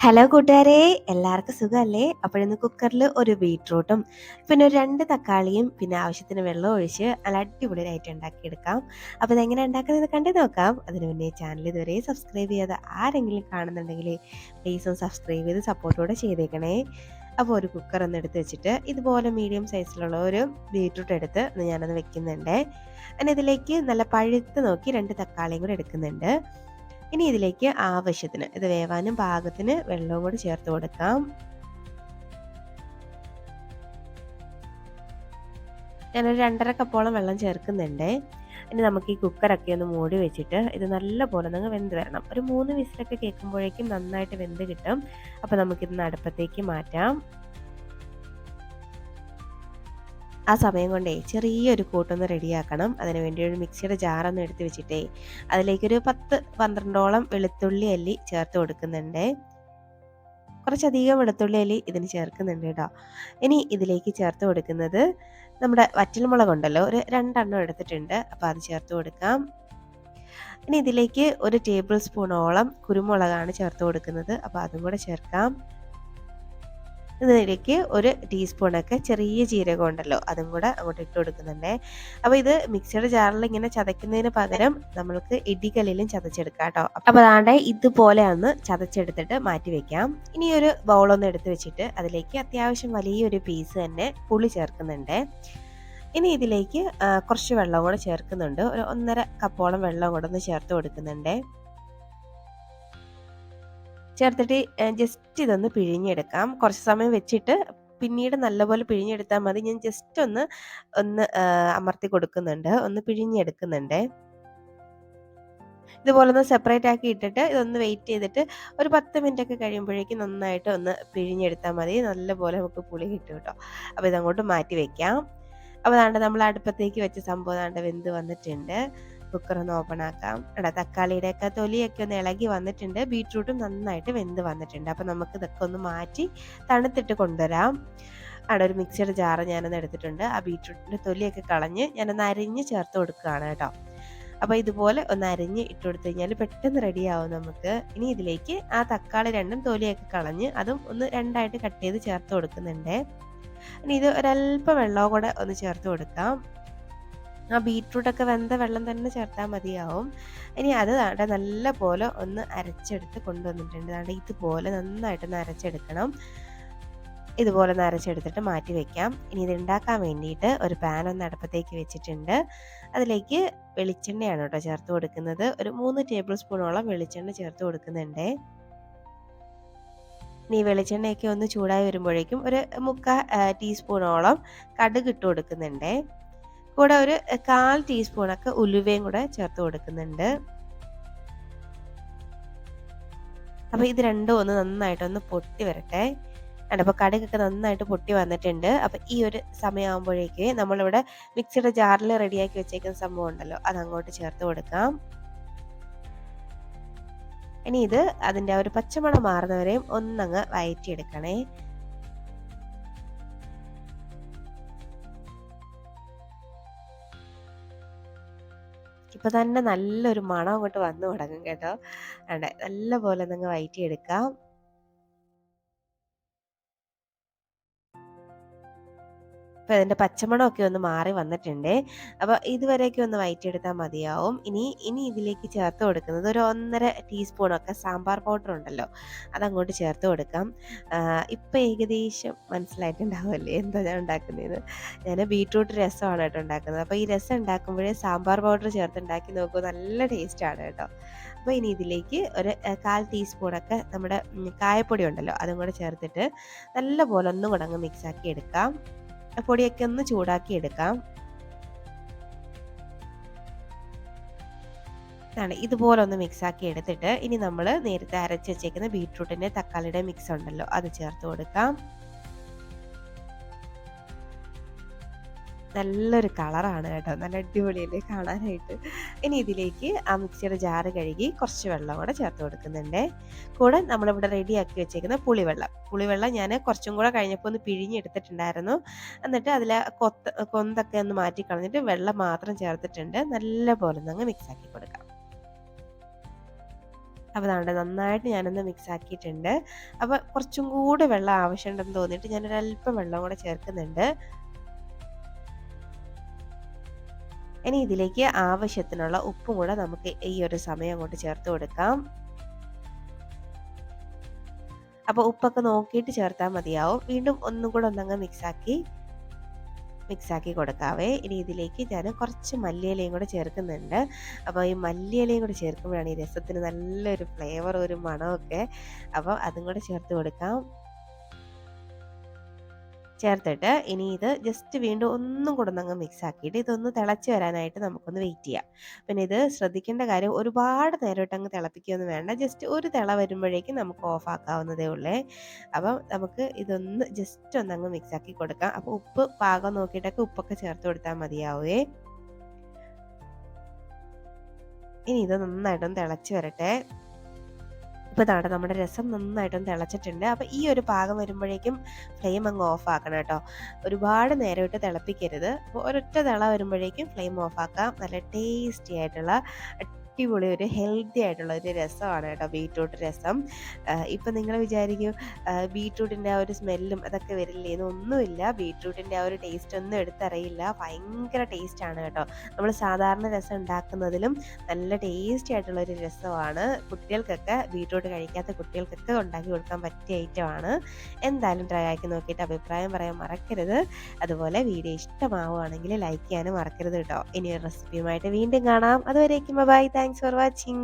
Hello കൂട്ടുകാരെ, എല്ലാവർക്കും സുഖമല്ലേ? അപ്പോഴിന്ന് കുക്കറിൽ ഒരു ബീട്രൂട്ടും പിന്നെ ഒരു 2 തക്കാളിയും പിന്നെ ആവശ്യത്തിന് വെള്ളം ഒഴിച്ച് നല്ല അടിപൊളിയായിട്ട് ഉണ്ടാക്കിയെടുക്കാം. അപ്പോൾ ഇതെങ്ങനെ ഉണ്ടാക്കുന്നത് കണ്ടു നോക്കാം. അതിന് മുന്നേ ചാനൽ ഇതുവരെ സബ്സ്ക്രൈബ് ചെയ്യാതെ ആരെങ്കിലും കാണുന്നുണ്ടെങ്കിൽ പ്ലീസ് ഒന്ന് സബ്സ്ക്രൈബ് ചെയ്ത് സപ്പോർട്ടോടെ ചെയ്തേക്കണേ. അപ്പോൾ ഒരു കുക്കർ ഒന്ന് എടുത്ത് വെച്ചിട്ട് ഇതുപോലെ മീഡിയം സൈസിലുള്ള ഒരു ബീട്രൂട്ട് എടുത്ത് ഞാനത് വെക്കുന്നുണ്ട്. പിന്നെ ഇതിലേക്ക് നല്ല പഴുത്ത് നോക്കി 2 തക്കാളിയും കൂടെ എടുക്കുന്നുണ്ട്. ഇനി ഇതിലേക്ക് ആവശ്യത്തിന് ഇത് വേവാനും പാകത്തിന് വെള്ളവും കൂടി ചേർത്ത് കൊടുക്കാം. ഞാനൊരു 2.5 കപ്പോളം വെള്ളം ചേർക്കുന്നുണ്ട്. ഇനി നമുക്ക് ഈ കുക്കറൊക്കെ ഒന്ന് മൂടി വെച്ചിട്ട് ഇത് നല്ലപോലെ ഒന്ന് വെന്ത് വരണം. ഒരു 3 വിസിലൊക്കെ കേൾക്കുമ്പോഴേക്കും നന്നായിട്ട് വെന്ത് കിട്ടും. അപ്പോൾ നമുക്കിതൊന്ന് അടുപ്പത്തേക്ക് മാറ്റാം. ആ സമയം കൊണ്ടേ ചെറിയൊരു കൂട്ടൊന്ന് റെഡിയാക്കണം. അതിന് വേണ്ടി ഒരു മിക്സിയുടെ ജാറൊന്ന് എടുത്ത് വെച്ചിട്ടേ അതിലേക്കൊരു 10-12ഓളം വെളുത്തുള്ളി അല്ലി ചേർത്ത് കൊടുക്കുന്നുണ്ട്. കുറച്ചധികം വെളുത്തുള്ളി അല്ലി ഇതിന് ചേർക്കുന്നുണ്ട് കേട്ടോ. ഇനി ഇതിലേക്ക് ചേർത്ത് കൊടുക്കുന്നത് നമ്മുടെ വറ്റൽമുളകുണ്ടല്ലോ, ഒരു 2 എണ്ണം എടുത്തിട്ടുണ്ട്. അപ്പോൾ അത് ചേർത്ത് കൊടുക്കാം. ഇനി ഇതിലേക്ക് 1 ടേബിൾ സ്പൂണോളം കുരുമുളകാണ് ചേർത്ത് കൊടുക്കുന്നത്. അപ്പോൾ അതും കൂടെ ചേർക്കാം. ഇതിലേക്ക് 1 ടീസ്പൂണൊക്കെ ചെറിയ ജീരകം ഉണ്ടല്ലോ, അതും കൂടെ അങ്ങോട്ട് ഇട്ട് കൊടുക്കുന്നുണ്ട്. അപ്പോൾ ഇത് മിക്സിയുടെ ജാറിൽ ഇങ്ങനെ ചതയ്ക്കുന്നതിന് പകരം നമ്മൾക്ക് ഇടികല്ലിലും ചതച്ചെടുക്കാം കേട്ടോ. അപ്പോൾ അതാണ്ട് ഇതുപോലെ ഒന്ന് ചതച്ചെടുത്തിട്ട് മാറ്റി വെക്കാം. ഇനി ഒരു ബൗളൊന്ന് എടുത്ത് വെച്ചിട്ട് അതിലേക്ക് അത്യാവശ്യം വലിയൊരു പീസ് തന്നെ പുളി ചേർക്കുന്നുണ്ട്. ഇനി ഇതിലേക്ക് കുറച്ച് വെള്ളം കൂടെ ചേർക്കുന്നുണ്ട്. ഒരു 1.5 കപ്പോളം വെള്ളം കൂടെ ഒന്ന് ചേർത്ത് കൊടുക്കുന്നുണ്ട്. ചേർത്തിട്ട് ജസ്റ്റ് ഇതൊന്ന് പിഴിഞ്ഞെടുക്കാം. കുറച്ച് സമയം വെച്ചിട്ട് പിന്നീട് നല്ലപോലെ പിഴിഞ്ഞെടുത്താൽ മതി. ഞാൻ ജസ്റ്റ് ഒന്ന് അമർത്തി കൊടുക്കുന്നുണ്ട്, ഒന്ന് പിഴിഞ്ഞെടുക്കുന്നുണ്ട്. ഇതുപോലെ ഒന്ന് സെപ്പറേറ്റ് ആക്കി ഇട്ടിട്ട് ഇതൊന്ന് വെയിറ്റ് ചെയ്തിട്ട് ഒരു 10 മിനിറ്റ് ഒക്കെ കഴിയുമ്പോഴേക്കും നന്നായിട്ട് ഒന്ന് പിഴിഞ്ഞെടുത്താൽ മതി. നല്ലപോലെ നമുക്ക് പുളി കിട്ടും കേട്ടോ. അപ്പോൾ ഇതങ്ങോട്ട് മാറ്റി വെക്കാം. അപ്പോൾ അതാണ്ട് നമ്മൾ അടുപ്പത്തേക്ക് വെച്ച സംഭവം അതാണ്ട് വെന്ത് വന്നിട്ടുണ്ട്. കുക്കർ ഒന്ന് ഓപ്പൺ ആക്കാം. തക്കാളിയുടെ ഒക്കെ തൊലിയൊക്കെ ഒന്ന് ഇളകി വന്നിട്ടുണ്ട്. ബീട്രൂട്ടും നന്നായിട്ട് വെന്ത് വന്നിട്ടുണ്ട്. അപ്പോൾ നമുക്ക് ഇതൊക്കെ ഒന്ന് മാറ്റി തണുത്തിട്ട് കൊണ്ടുവരാം. അവിടെ ഒരു മിക്സിയുടെ ജാറ് ഞാനൊന്ന് എടുത്തിട്ടുണ്ട്. ആ ബീട്രൂട്ടിൻ്റെ തൊലിയൊക്കെ കളഞ്ഞ് ഞാനൊന്ന് അരിഞ്ഞ് ചേർത്ത് കൊടുക്കുകയാണ് കേട്ടോ. അപ്പോൾ ഇതുപോലെ ഒന്ന് അരിഞ്ഞ് ഇട്ട് കൊടുത്തു കഴിഞ്ഞാൽ പെട്ടെന്ന് റെഡിയാവും നമുക്ക്. ഇനി ഇതിലേക്ക് ആ തക്കാളി രണ്ടും തൊലിയൊക്കെ കളഞ്ഞ് അതും ഒന്ന് 2ആയിട്ട് കട്ട് ചെയ്ത് ചേർത്ത് കൊടുക്കുന്നുണ്ട്. ഇനി ഇത് ഒരല്പം വെള്ളവും കൂടെ ഒന്ന് ചേർത്ത് കൊടുക്കാം. ആ ബീട്രൂട്ടൊക്കെ വെന്ത വെള്ളം തന്നെ ചേർത്താൽ മതിയാവും. ഇനി അത് നല്ല പോലെ ഒന്ന് അരച്ചെടുത്ത് കൊണ്ടുവന്നിട്ടുണ്ട്. ഇതുപോലെ നന്നായിട്ടൊന്ന് അരച്ചെടുക്കണം. ഇതുപോലെ ഒന്ന് അരച്ചെടുത്തിട്ട് മാറ്റി വെക്കാം. ഇനി ഇത് ഉണ്ടാക്കാൻ വേണ്ടിയിട്ട് ഒരു പാൻ ഒന്ന് അടുപ്പത്തേക്ക് വെച്ചിട്ടുണ്ട്. അതിലേക്ക് വെളിച്ചെണ്ണയാണ് കേട്ടോ ചേർത്ത് കൊടുക്കുന്നത്. ഒരു 3 ടേബിൾ സ്പൂണോളം വെളിച്ചെണ്ണ ചേർത്ത് കൊടുക്കുന്നുണ്ട്. ഇനി വെളിച്ചെണ്ണയൊക്കെ ഒന്ന് ചൂടായി വരുമ്പോഴേക്കും ഒരു 3/4 ടീസ്പൂണോളം കടുക് ഇട്ട് കൊടുക്കുന്നുണ്ട്. കൂടെ ഒരു 1/4 ടീസ്പൂണൊക്കെ ഉലുവയും കൂടെ ചേർത്ത് കൊടുക്കുന്നുണ്ട്. അപ്പോൾ ഇത് രണ്ടും ഒന്ന് നന്നായിട്ടൊന്ന് പൊട്ടി വരട്ടെ. അപ്പോൾ കടുകൊക്കെ നന്നായിട്ട് പൊട്ടി വന്നിട്ടുണ്ട്. അപ്പോൾ ഈ ഒരു സമയമാകുമ്പോഴേക്ക് നമ്മളിവിടെ മിക്സിയുടെ ജാറിൽ റെഡിയാക്കി വെച്ചേക്കുന്ന സംഭവം ഉണ്ടല്ലോ, അത് അങ്ങോട്ട് ചേർത്ത് കൊടുക്കാം. ഇനി ഇത് അതിൻ്റെ ഒരു പച്ചമണം മാറുന്നവരെയും ഒന്നങ്ങ് വഴറ്റിയെടുക്കണേ. ഇപ്പൊ തന്നെ നല്ലൊരു മണം അങ്ങോട്ട് വന്നു തുടങ്ങും കേട്ടോ. നല്ല പോലെ ഒന്ന് വഴറ്റിയെടുക്കാം. അപ്പോൾ ഇതിൻ്റെ പച്ചമണമൊക്കെ ഒന്ന് മാറി വന്നിട്ടുണ്ട്. അപ്പോൾ ഇതുവരെയൊക്കെ ഒന്ന് വഴറ്റിയെടുത്താൽ മതിയാവും. ഇനി ഇതിലേക്ക് ചേർത്ത് കൊടുക്കുന്നത് ഒരു 1.5 ടീസ്പൂണൊക്കെ സാമ്പാർ പൗഡർ ഉണ്ടല്ലോ, അതങ്ങോട്ട് ചേർത്ത് കൊടുക്കാം. ഇപ്പം ഏകദേശം മനസ്സിലായിട്ടുണ്ടാവുമല്ലേ എന്താ ഞാൻ ഉണ്ടാക്കുന്നതെന്ന്. ഞാൻ ബീട്രൂട്ട് രസമാണ് കേട്ടോ ഉണ്ടാക്കുന്നത്. അപ്പോൾ ഈ രസം ഉണ്ടാക്കുമ്പോഴേ സാമ്പാർ പൗഡർ ചേർത്ത് ഉണ്ടാക്കി നോക്കൂ, നല്ല ടേസ്റ്റാണ് കേട്ടോ. അപ്പോൾ ഇനി ഇതിലേക്ക് ഒരു 1/4 ടീസ്പൂണൊക്കെ നമ്മുടെ കായപ്പൊടി ഉണ്ടല്ലോ, അതും കൂടെ ചേർത്തിട്ട് നല്ല പോലെ ഒന്നും കൂടെ അങ്ങ് മിക്സാക്കി എടുക്കാം. പൊടിയൊക്കെ ഒന്ന് ചൂടാക്കി എടുക്കാം. ഇതുപോലെ ഒന്ന് മിക്സാക്കി എടുത്തിട്ട് ഇനി നമ്മൾ നേരത്തെ അരച്ച് വെച്ചേക്കുന്ന ബീട്രൂട്ടിൻ്റെ തക്കാളിയുടെ മിക്സ് ഉണ്ടല്ലോ, അത് ചേർത്ത് കൊടുക്കാം. നല്ലൊരു കളറാണ് കേട്ടോ, നല്ല അടിപൊളിയല്ലേ കാണാനായിട്ട്. ഇനി ഇതിലേക്ക് ആ മിക്സിയുടെ ജാറ് കഴുകി കുറച്ച് വെള്ളം കൂടെ ചേർത്ത് കൊടുക്കുന്നുണ്ട്. കൂടെ നമ്മളിവിടെ റെഡിയാക്കി വെച്ചേക്കുന്ന പുളിവെള്ളം ഞാൻ കുറച്ചും കൂടെ കഴിഞ്ഞപ്പോൾ ഒന്ന് പിഴിഞ്ഞെടുത്തിട്ടുണ്ടായിരുന്നു. എന്നിട്ട് അതിലെ കൊന്തൊക്കെ ഒന്ന് മാറ്റി കളഞ്ഞിട്ട് വെള്ളം മാത്രം ചേർത്തിട്ടുണ്ട്. നല്ല പോലെ ഒന്ന് മിക്സാക്കി കൊടുക്കാം. അപ്പോൾ ദാണ്ടെ നന്നായിട്ട് ഞാനൊന്ന് മിക്സ് ആക്കിയിട്ടുണ്ട്. അപ്പോൾ കുറച്ചും കൂടെ വെള്ളം ആവശ്യമുണ്ടെന്ന് തോന്നിയിട്ട് ഞാനൊരല്പം വെള്ളം കൂടെ ചേർക്കുന്നുണ്ട്. ഇനി ഇതിലേക്ക് ആവശ്യത്തിനുള്ള ഉപ്പും കൂടെ നമുക്ക് ഈ ഒരു സമയം അങ്ങോട്ട് ചേർത്ത് കൊടുക്കാം. അപ്പോൾ ഉപ്പൊക്കെ നോക്കിയിട്ട് ചേർത്താൽ മതിയാവും. വീണ്ടും ഒന്നും കൂടെ ഒന്നങ്ങ് മിക്സാക്കി കൊടുക്കാവേ. ഇനി ഇതിലേക്ക് ഞാൻ കുറച്ച് മല്ലിയിലയും കൂടെ ചേർക്കുന്നുണ്ട്. അപ്പോൾ ഈ മല്ലിയിലയും കൂടെ ചേർക്കുമ്പോഴാണ് ഈ രസത്തിന് നല്ലൊരു ഫ്ലേവർ ഒരു മണമൊക്കെ. അപ്പോൾ അതും കൂടെ ചേർത്ത് കൊടുക്കാം. ചേർത്തിട്ട് ഇനി ഇത് ജസ്റ്റ് വീണ്ടും ഒന്നും കൂടെ ഒന്നങ്ങ് മിക്സ് ആക്കിയിട്ട് ഇതൊന്ന് തിളച്ച് വരാനായിട്ട് നമുക്കൊന്ന് വെയിറ്റ് ചെയ്യാം. പിന്നെ ഇത് ശ്രദ്ധിക്കേണ്ട കാര്യം ഒരുപാട് നേരമായിട്ട് അങ്ങ് തിളപ്പിക്കുകയൊന്നും വേണ്ട. ജസ്റ്റ് ഒരു തിള വരുമ്പോഴേക്കും നമുക്ക് ഓഫ് ആക്കാവുന്നതേ ഉള്ളേ. അപ്പം നമുക്ക് ഇതൊന്ന് ജസ്റ്റ് ഒന്നങ്ങ് മിക്സ് ആക്കി കൊടുക്കാം. അപ്പോൾ ഉപ്പ് പാകം നോക്കിയിട്ടൊക്കെ ഉപ്പൊക്കെ ചേർത്ത് കൊടുത്താൽ മതിയാവേ. ഇനി ഇത് നന്നായിട്ടൊന്ന് തിളച്ച് വരട്ടെ. ഇപ്പോൾ ദാണ്ടെ നമ്മുടെ രസം നന്നായിട്ടൊന്ന് തിളച്ചിട്ടുണ്ട്. അപ്പോൾ ഈ ഒരു പാകം വരുമ്പോഴേക്കും ഫ്ലെയിം അങ്ങ് ഓഫ് ആക്കണം കേട്ടോ. ഒരുപാട് നേരമായിട്ട് തിളപ്പിക്കരുത്. അപ്പോൾ ഒരൊറ്റ തിള വരുമ്പോഴേക്കും ഫ്ലെയിം ഓഫ് ആക്കാം. നല്ല ടേസ്റ്റി ആയിട്ടുള്ള അടിപൊളി ഒരു ഹെൽത്തി ആയിട്ടുള്ള ഒരു രസമാണ് കേട്ടോ ബീറ്റ്റൂട്ട് രസം. ഇപ്പം നിങ്ങൾ വിചാരിക്കും ബീറ്റ്റൂട്ടിൻ്റെ ആ ഒരു സ്മെല്ലും അതൊക്കെ വരില്ലേ എന്നൊന്നുമില്ല. ബീറ്റ്റൂട്ടിൻ്റെ ആ ഒരു ടേസ്റ്റ് ഒന്നും എടുത്തറിയില്ല. ഭയങ്കര ടേസ്റ്റാണ് കേട്ടോ. നമ്മൾ സാധാരണ രസം ഉണ്ടാക്കുന്നതിലും നല്ല ടേസ്റ്റി ആയിട്ടുള്ള ഒരു രസമാണ്. കുട്ടികൾക്കൊക്കെ ബീറ്റ്റൂട്ട് കഴിക്കാത്ത കുട്ടികൾക്കൊക്കെ ഉണ്ടാക്കി കൊടുക്കാൻ പറ്റിയ ഐറ്റമാണ്. എന്തായാലും ട്രൈ ആക്കി നോക്കിയിട്ട് അഭിപ്രായം പറയാൻ മറക്കരുത്. അതുപോലെ വീഡിയോ ഇഷ്ടമാവുകയാണെങ്കിൽ ലൈക്ക് ചെയ്യാനും മറക്കരുത് കേട്ടോ. ഇനി ഒരു റെസിപ്പിയുമായിട്ട് വീണ്ടും കാണാം. അതുവരേക്കും ബൈ. Thanks for watching.